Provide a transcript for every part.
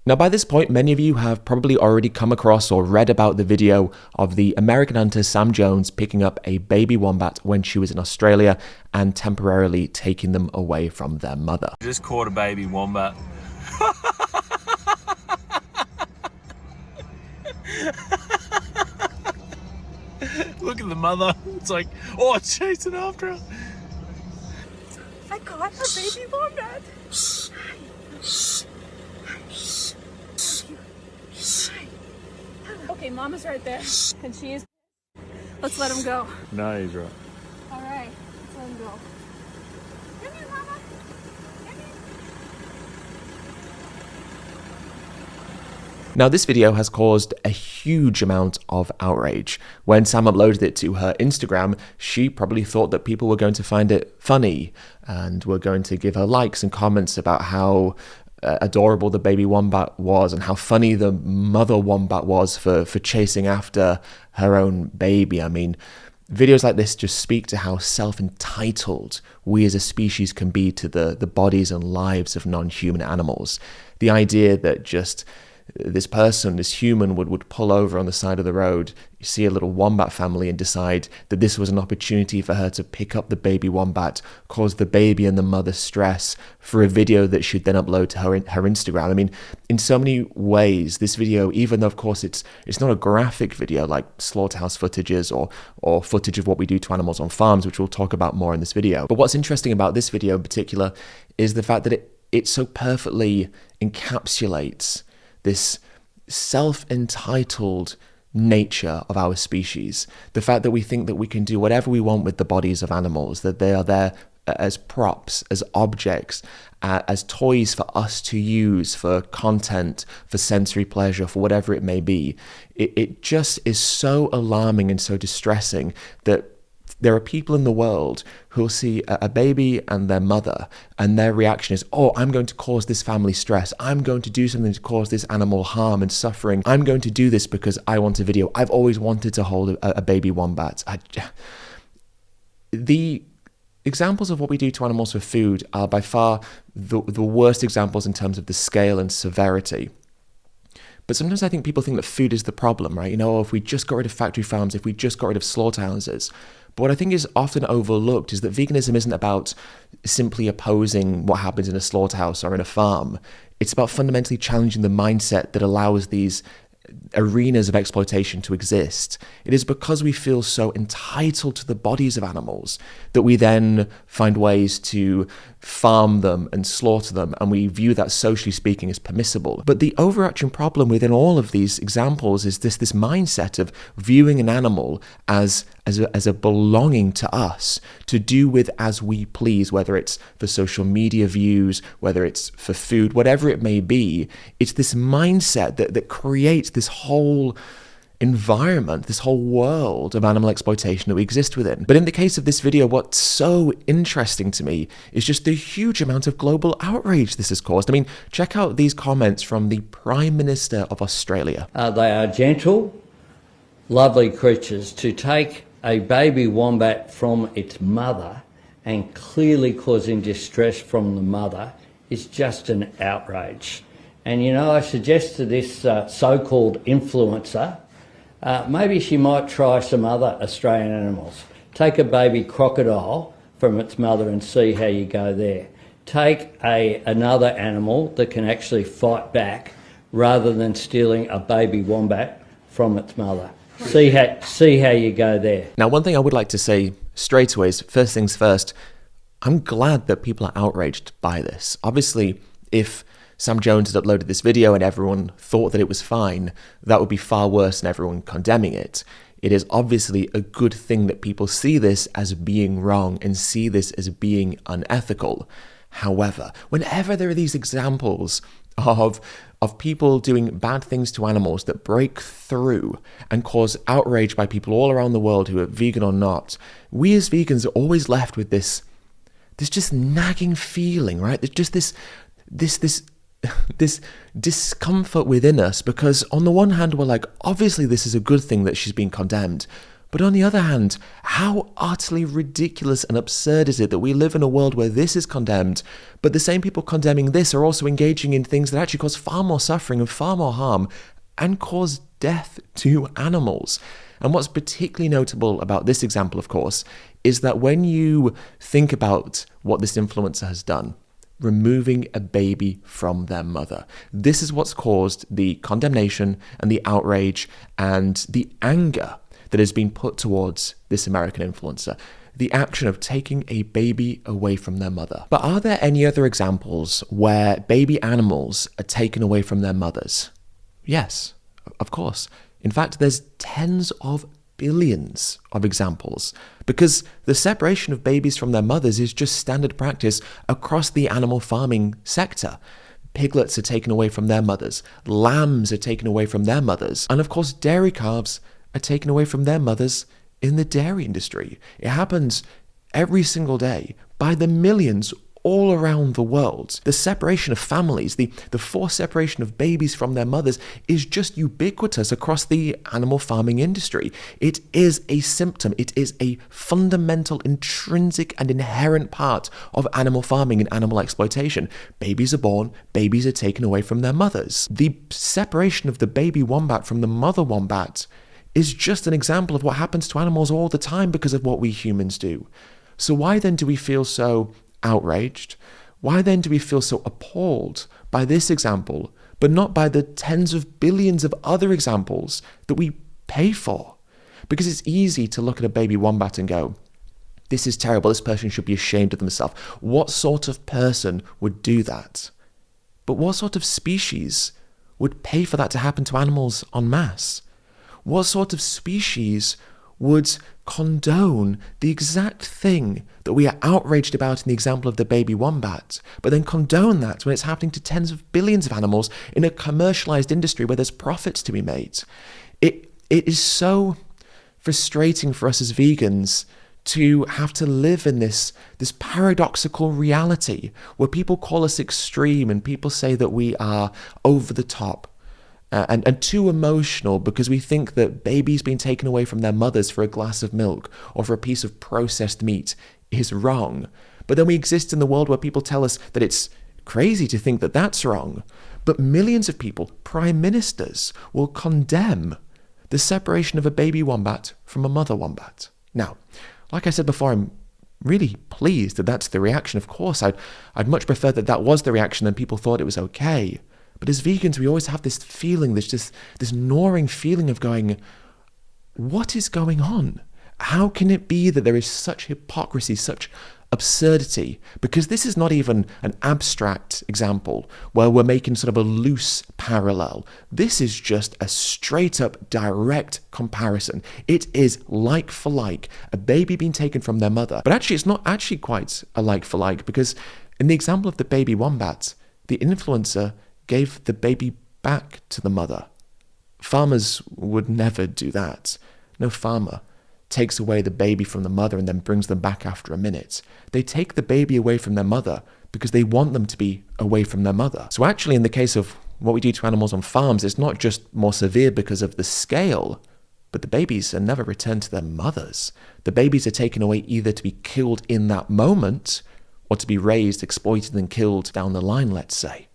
Now, by this point, many of you have probably already come across or read about the video of the American hunter Sam Jones picking up a baby wombat when she was in Australia and temporarily taking them away from their mother. Just caught a baby wombat. Look at the mother. It's like, oh, it's chasing after her. I caught a baby wombat. Okay, Mama's right there, and she is. Let's let him go. No, he's right. All right, let's let him go. Come here, Mama. Come here. Now, this video has caused a huge amount of outrage. When Sam uploaded it to her Instagram, she probably thought that people were going to find it funny and were going to give her likes and comments about how adorable the baby wombat was and how funny the mother wombat was for chasing after her own baby. I mean, videos like this just speak to how self-entitled we as a species can be to the bodies and lives of non-human animals. The idea that just this person, this human would pull over on the side of the road, see a little wombat family and decide that this was an opportunity for her to pick up the baby wombat, cause the baby and the mother stress for a video that she'd then upload to her Instagram. I mean, in so many ways, this video, even though of course it's not a graphic video like slaughterhouse footages or footage of what we do to animals on farms, which we'll talk about more in this video. But what's interesting about this video in particular is the fact that it so perfectly encapsulates this self-entitled nature of our species. The fact that we think that we can do whatever we want with the bodies of animals, that they are there as props, as objects, as toys for us to use for content, for sensory pleasure, for whatever it may be. It just is so alarming and so distressing that there are people in the world who will see a baby and their mother, and their reaction is, oh, I'm going to cause this family stress. I'm going to do something to cause this animal harm and suffering. I'm going to do this because I want a video. I've always wanted to hold a baby wombat. The examples of what we do to animals for food are by far the worst examples in terms of the scale and severity. But sometimes I think people think that food is the problem, right? You know, if we just got rid of factory farms, if we just got rid of slaughterhouses. But what I think is often overlooked is that veganism isn't about simply opposing what happens in a slaughterhouse or in a farm. It's about fundamentally challenging the mindset that allows these arenas of exploitation to exist. It is because we feel so entitled to the bodies of animals that we then find ways to farm them and slaughter them, and we view that, socially speaking, as permissible. But the overarching problem within all of these examples is this mindset of viewing an animal as a belonging to us, to do with as we please, whether it's for social media views, whether it's for food, whatever it may be. It's this mindset that creates this whole environment, this whole world of animal exploitation that we exist within. But in the case of this video, what's so interesting to me is just the huge amount of global outrage this has caused. I mean, check out these comments from the Prime Minister of Australia. They are gentle, lovely creatures. To take a baby wombat from its mother and clearly causing distress from the mother is just an outrage. And you know, I suggest to this so-called influencer, maybe she might try some other Australian animals. Take a baby crocodile from its mother and see how you go there. Take another animal that can actually fight back rather than stealing a baby wombat from its mother. See how you go there. Now, one thing I would like to say straight away is, first things first, I'm glad that people are outraged by this. Obviously, if Sam Jones had uploaded this video and everyone thought that it was fine, that would be far worse than everyone condemning it. It is obviously a good thing that people see this as being wrong and see this as being unethical. However, whenever there are these examples of people doing bad things to animals that break through and cause outrage by people all around the world, who are vegan or not, we as vegans are always left with this just nagging feeling, right? There's just this discomfort within us, because on the one hand we're like, obviously this is a good thing that she's been condemned, But on the other hand, how utterly ridiculous and absurd is it that we live in a world where this is condemned, but the same people condemning this are also engaging in things that actually cause far more suffering and far more harm and cause death to animals. And what's particularly notable about this example, of course, is that when you think about what this influencer has done, removing a baby from their mother, this is what's caused the condemnation and the outrage and the anger that has been put towards this American influencer, the action of taking a baby away from their mother. But are there any other examples where baby animals are taken away from their mothers? Yes, of course. In fact, there's tens of billions of examples, because the separation of babies from their mothers is just standard practice across the animal farming sector. Piglets are taken away from their mothers, lambs are taken away from their mothers, and of course dairy calves are taken away from their mothers in the dairy industry. It happens every single day by the millions all around the world. The separation of families, the forced separation of babies from their mothers is just ubiquitous across the animal farming industry. It is a symptom. It is a fundamental, intrinsic and inherent part of animal farming and animal exploitation. Babies are born, babies are taken away from their mothers. The separation of the baby wombat from the mother wombat is just an example of what happens to animals all the time because of what we humans do. So why then do we feel so outraged? Why then do we feel so appalled by this example, but not by the tens of billions of other examples that we pay for? Because it's easy to look at a baby wombat and go, this is terrible, this person should be ashamed of themselves. What sort of person would do that? But what sort of species would pay for that to happen to animals en masse? What sort of species would condone the exact thing that we are outraged about in the example of the baby wombat, but then condone that when it's happening to tens of billions of animals in a commercialized industry where there's profits to be made? It is so frustrating for us as vegans to have to live in this paradoxical reality where people call us extreme and people say that we are over the top. And too emotional because we think that babies being taken away from their mothers for a glass of milk or for a piece of processed meat is wrong. But then we exist in the world where people tell us that it's crazy to think that that's wrong. But millions of people, prime ministers, will condemn the separation of a baby wombat from a mother wombat. Now, like I said before, I'm really pleased that that's the reaction. Of course, I'd much prefer that that was the reaction and people thought it was okay. But as vegans, we always have this feeling, this gnawing feeling of going, what is going on? How can it be that there is such hypocrisy, such absurdity? Because this is not even an abstract example where we're making sort of a loose parallel. This is just a straight up direct comparison. It is like for like, a baby being taken from their mother. But actually, it's not actually quite a like for like, because in the example of the baby wombat, the influencer gave the baby back to the mother. Farmers would never do that. No farmer takes away the baby from the mother and then brings them back after a minute. They take the baby away from their mother because they want them to be away from their mother. So actually, in the case of what we do to animals on farms, it's not just more severe because of the scale, but the babies are never returned to their mothers. The babies are taken away either to be killed in that moment or to be raised, exploited, and killed down the line, let's say.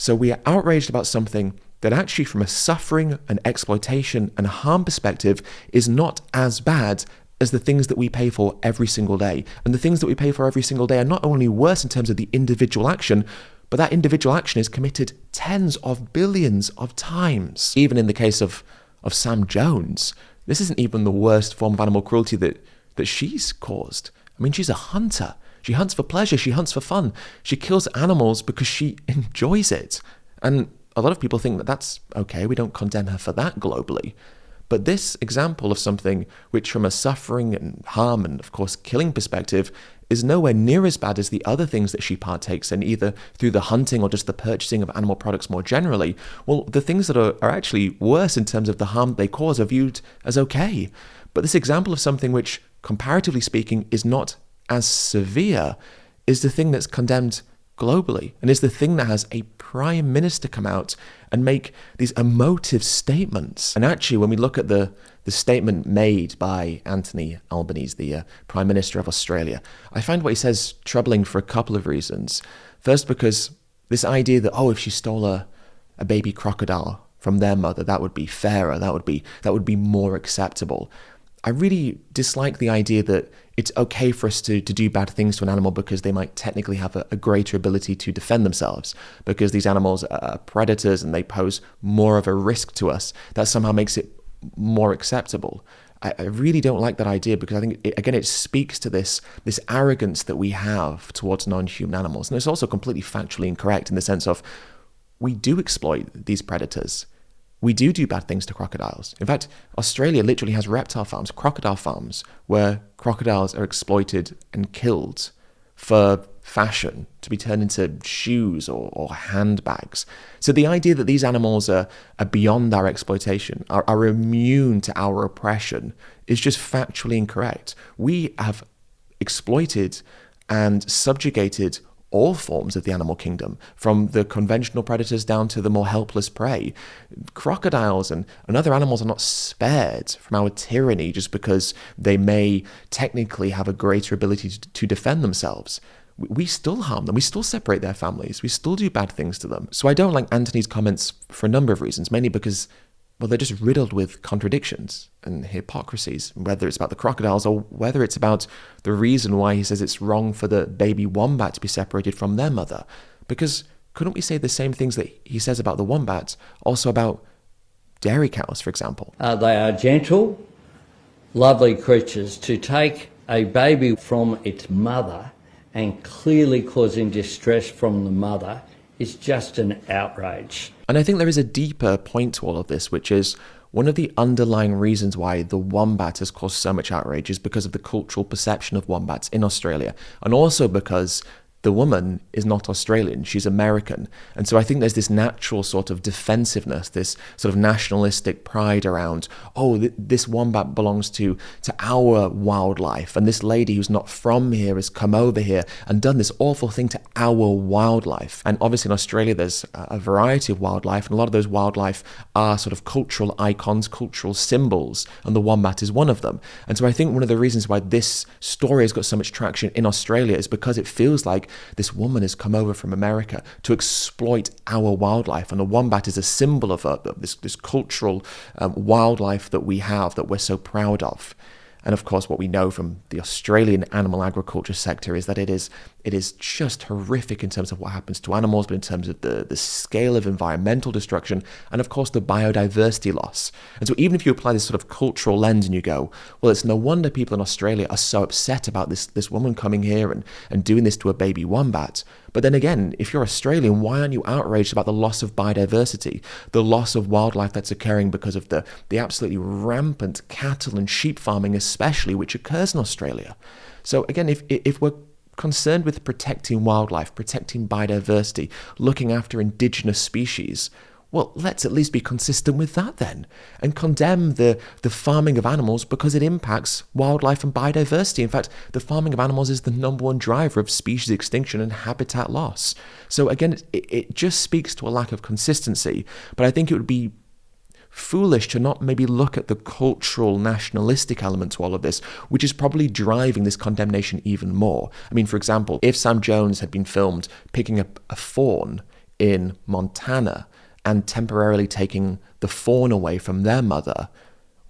So we are outraged about something that actually from a suffering and exploitation and harm perspective is not as bad as the things that we pay for every single day. And the things that we pay for every single day are not only worse in terms of the individual action, but that individual action is committed tens of billions of times. Even in the case of Sam Jones, this isn't even the worst form of animal cruelty that she's caused. I mean, she's a hunter. She hunts for pleasure, she hunts for fun. She kills animals because she enjoys it. And a lot of people think that that's okay, we don't condemn her for that globally. But this example of something which from a suffering and harm and of course killing perspective is nowhere near as bad as the other things that she partakes in, either through the hunting or just the purchasing of animal products more generally. Well, the things that are actually worse in terms of the harm they cause are viewed as okay. But this example of something which, comparatively speaking, is not as severe is the thing that's condemned globally, and is the thing that has a prime minister come out and make these emotive statements. And actually, when we look at the statement made by Anthony Albanese, the Prime Minister of Australia, I find what he says troubling for a couple of reasons. First, because this idea that, if she stole a baby crocodile from their mother, that would be fairer, that would be more acceptable. I really dislike the idea that it's okay for us to do bad things to an animal because they might technically have a greater ability to defend themselves, because these animals are predators and they pose more of a risk to us. That somehow makes it more acceptable. I really don't like that idea, because I think, it speaks to this arrogance that we have towards non-human animals. And it's also completely factually incorrect in the sense of, we do exploit these predators. We do bad things to crocodiles. In fact, Australia literally has reptile farms, crocodile farms, where crocodiles are exploited and killed for fashion, to be turned into shoes or handbags. So the idea that these animals are beyond our exploitation, are immune to our oppression, is just factually incorrect. We have exploited and subjugated all forms of the animal kingdom, from the conventional predators down to the more helpless prey. Crocodiles and other animals are not spared from our tyranny just because they may technically have a greater ability to defend themselves. We still harm them. We still separate their families. We still do bad things to them. So I don't like Anthony's comments for a number of reasons, mainly because, they're just riddled with contradictions and hypocrisies, whether it's about the crocodiles or whether it's about the reason why he says it's wrong for the baby wombat to be separated from their mother. Because couldn't we say the same things that he says about the wombat also about dairy cows, for example? They are gentle, lovely creatures. To take a baby from its mother and clearly causing distress from the mother is just an outrage. And I think there is a deeper point to all of this, which is one of the underlying reasons why the wombat has caused so much outrage is because of the cultural perception of wombats in Australia, and also because the woman is not Australian, she's American. And so I think there's this natural sort of defensiveness, this sort of nationalistic pride around, this wombat belongs to our wildlife, and this lady who's not from here has come over here and done this awful thing to our wildlife. And obviously in Australia there's a variety of wildlife, and a lot of those wildlife are sort of cultural icons, cultural symbols, and the wombat is one of them. And so I think one of the reasons why this story has got so much traction in Australia is because it feels like this woman has come over from America to exploit our wildlife, and the wombat is a symbol of this cultural wildlife that we have, that we're so proud of. And of course, what we know from the Australian animal agriculture sector is that it is just horrific in terms of what happens to animals, but in terms of the scale of environmental destruction, and of course the biodiversity loss. And so even if you apply this sort of cultural lens and you go, well, it's no wonder people in Australia are so upset about this woman coming here and doing this to a baby wombat. But then again, if you're Australian, why aren't you outraged about the loss of biodiversity, the loss of wildlife that's occurring because of the absolutely rampant cattle and sheep farming especially, which occurs in Australia? So again, if we're concerned with protecting wildlife, protecting biodiversity, looking after indigenous species, well, let's at least be consistent with that then, and condemn the farming of animals because it impacts wildlife and biodiversity. In fact, the farming of animals is the number one driver of species extinction and habitat loss. So again, it just speaks to a lack of consistency, but I think it would be foolish to not maybe look at the cultural nationalistic element to all of this, which is probably driving this condemnation even more. I mean, for example, if Sam Jones had been filmed picking up a fawn in Montana and temporarily taking the fawn away from their mother,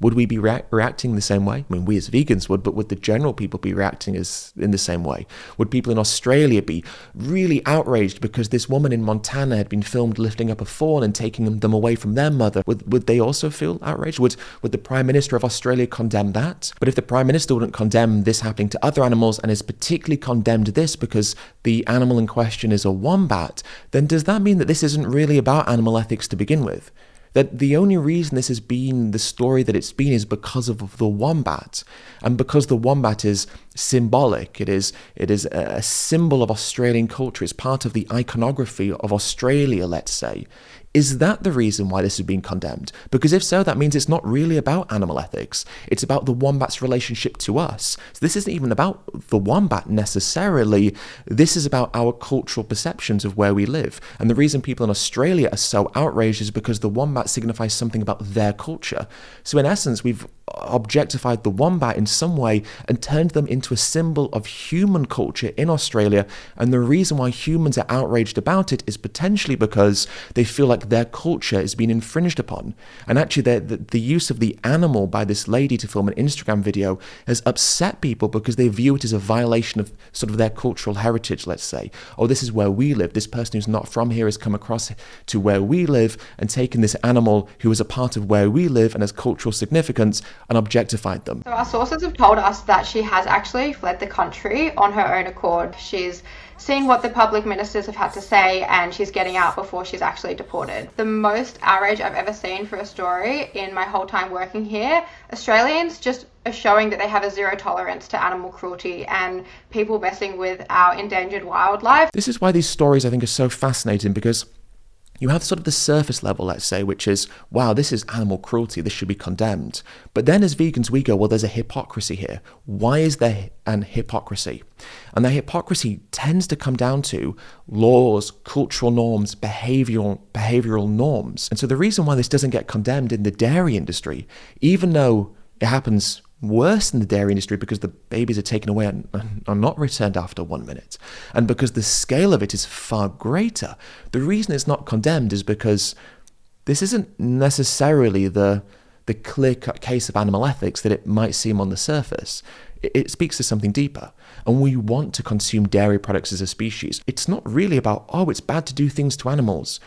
would we be reacting the same way? I mean, we as vegans would, but would the general people be reacting in the same way? Would people in Australia be really outraged because this woman in Montana had been filmed lifting up a fawn and taking them away from their mother? Would they also feel outraged? Would the Prime Minister of Australia condemn that? But if the Prime Minister wouldn't condemn this happening to other animals and has particularly condemned this because the animal in question is a wombat, then does that mean that this isn't really about animal ethics to begin with? That the only reason this has been the story that it's been is because of the wombat, and because the wombat is symbolic. It is a symbol of Australian culture. It's part of the iconography of Australia, let's say. Is that the reason why this has been condemned? Because if so, that means it's not really about animal ethics. It's about the wombat's relationship to us. So this isn't even about the wombat necessarily. This is about our cultural perceptions of where we live. And the reason people in Australia are so outraged is because the wombat signifies something about their culture. So in essence, we've objectified the wombat in some way and turned them into a symbol of human culture in Australia. And the reason why humans are outraged about it is potentially because they feel like their culture is being infringed upon. And actually the use of the animal by this lady to film an Instagram video has upset people because they view it as a violation of sort of their cultural heritage, let's say. Oh, this is where we live. This person who's not from here has come across to where we live and taken this animal who is a part of where we live and has cultural significance and objectified them. So our sources have told us that she has actually fled the country on her own accord. She's seen what the public ministers have had to say and she's getting out before she's actually deported. The most outrage I've ever seen for a story in my whole time working here, Australians just are showing that they have a zero tolerance to animal cruelty and people messing with our endangered wildlife. This is why these stories I think are so fascinating, because you have sort of the surface level, let's say, which is, wow, this is animal cruelty, this should be condemned. But then as vegans, we go, well, there's a hypocrisy here. Why is there an hypocrisy? And the hypocrisy tends to come down to laws, cultural norms, behavioral norms. And so the reason why this doesn't get condemned in the dairy industry, even though it happens worse in the dairy industry because the babies are taken away and are not returned after 1 minute, and because the scale of it is far greater, the reason it's not condemned is because this isn't necessarily the clear-cut case of animal ethics that it might seem on the surface. It speaks to something deeper, and we want to consume dairy products as a species. It's not really about, oh, it's bad to do things to animals.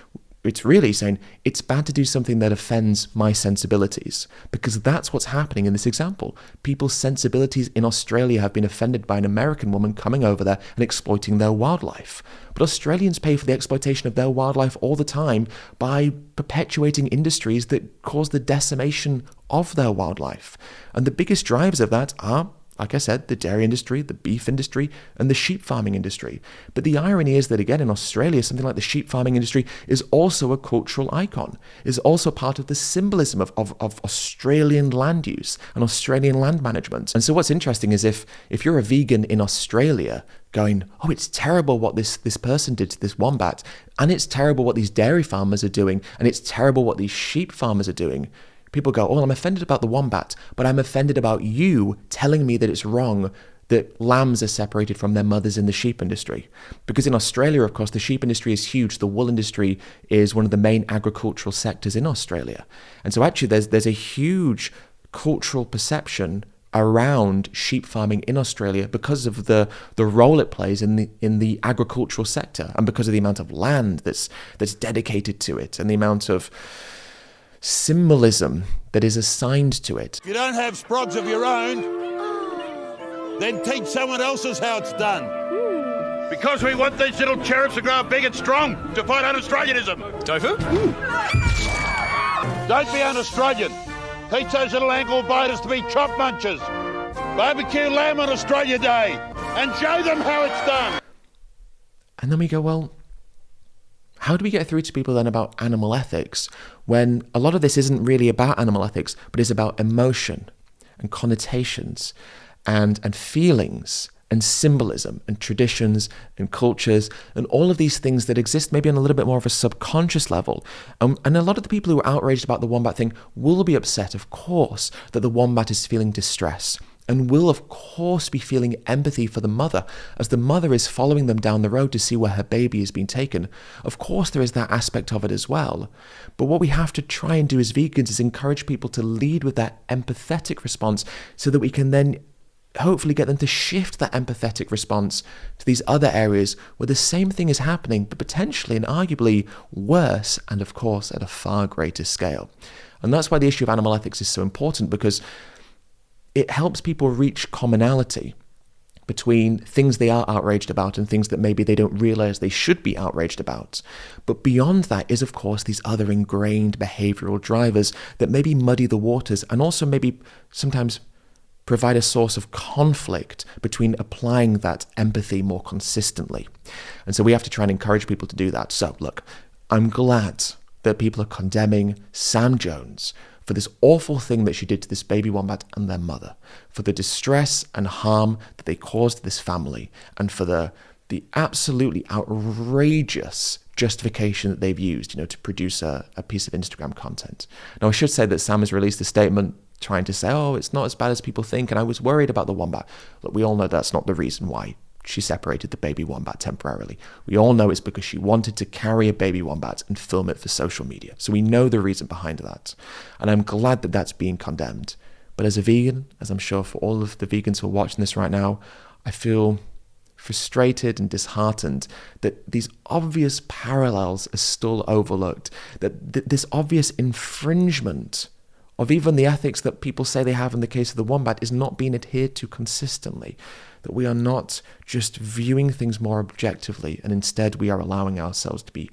It's really saying it's bad to do something that offends my sensibilities, because that's what's happening in this example. People's sensibilities in Australia have been offended by an American woman coming over there and exploiting their wildlife. But Australians pay for the exploitation of their wildlife all the time by perpetuating industries that cause the decimation of their wildlife. And the biggest drivers of that are, like I said, the dairy industry, the beef industry, and the sheep farming industry. But the irony is that, again, in Australia, something like the sheep farming industry is also a cultural icon, is also part of the symbolism of Australian land use and Australian land management. And so what's interesting is if you're a vegan in Australia going, oh, it's terrible what this person did to this wombat, and it's terrible what these dairy farmers are doing, and it's terrible what these sheep farmers are doing, people go, oh, I'm offended about the wombat, but I'm offended about you telling me that it's wrong that lambs are separated from their mothers in the sheep industry. Because in Australia, of course, the sheep industry is huge. The wool industry is one of the main agricultural sectors in Australia. And so actually there's a huge cultural perception around sheep farming in Australia because of the role it plays in the agricultural sector, and because of the amount of land that's dedicated to it and the amount of symbolism that is assigned to it. If you don't have sprogs of your own, then teach someone else's how it's done. Because we want these little cherubs to grow up big and strong to fight un-Australianism. Tofu? Don't be un-Australian. Teach those little ankle biters to be chop munchers. Barbecue lamb on Australia Day and show them how it's done. And then we go, well, how do we get through to people then about animal ethics when a lot of this isn't really about animal ethics, but is about emotion and connotations and feelings and symbolism and traditions and cultures and all of these things that exist maybe on a little bit more of a subconscious level. And a lot of the people who are outraged about the wombat thing will be upset, of course, that the wombat is feeling distress, and will, of course, be feeling empathy for the mother as the mother is following them down the road to see where her baby has been taken. Of course, there is that aspect of it as well. But what we have to try and do as vegans is encourage people to lead with that empathetic response so that we can then hopefully get them to shift that empathetic response to these other areas where the same thing is happening, but potentially and arguably worse, and of course at a far greater scale. And that's why the issue of animal ethics is so important, because it helps people reach commonality between things they are outraged about and things that maybe they don't realize they should be outraged about. But beyond that is, of course, these other ingrained behavioral drivers that maybe muddy the waters and also maybe sometimes provide a source of conflict between applying that empathy more consistently. And so we have to try and encourage people to do that. So look, I'm glad that people are condemning Sam Jones for this awful thing that she did to this baby wombat and their mother, for the distress and harm that they caused this family, and for the absolutely outrageous justification that they've used, to produce a piece of Instagram content. Now, I should say that Sam has released a statement trying to say, oh, it's not as bad as people think, and I was worried about the wombat. Look, we all know that's not the reason why she separated the baby wombat temporarily. We all know it's because she wanted to carry a baby wombat and film it for social media. So we know the reason behind that. And I'm glad that that's being condemned. But as a vegan, as I'm sure for all of the vegans who are watching this right now, I feel frustrated and disheartened that these obvious parallels are still overlooked, that this obvious infringement of even the ethics that people say they have in the case of the wombat is not being adhered to consistently, that we are not just viewing things more objectively, and instead we are allowing ourselves to be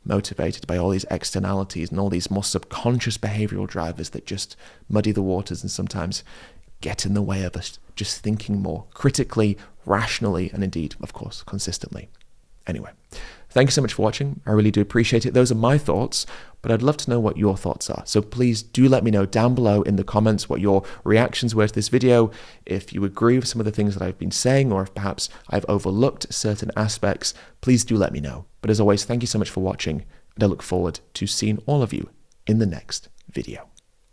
motivated by all these externalities and all these more subconscious behavioral drivers that just muddy the waters and sometimes get in the way of us just thinking more critically, rationally, and indeed, of course, consistently. Anyway, thank you so much for watching. I really do appreciate it. Those are my thoughts, but I'd love to know what your thoughts are. So please do let me know down below in the comments what your reactions were to this video, if you agree with some of the things that I've been saying, or if perhaps I've overlooked certain aspects. Please do let me know. But as always, thank you so much for watching, and I look forward to seeing all of you in the next video.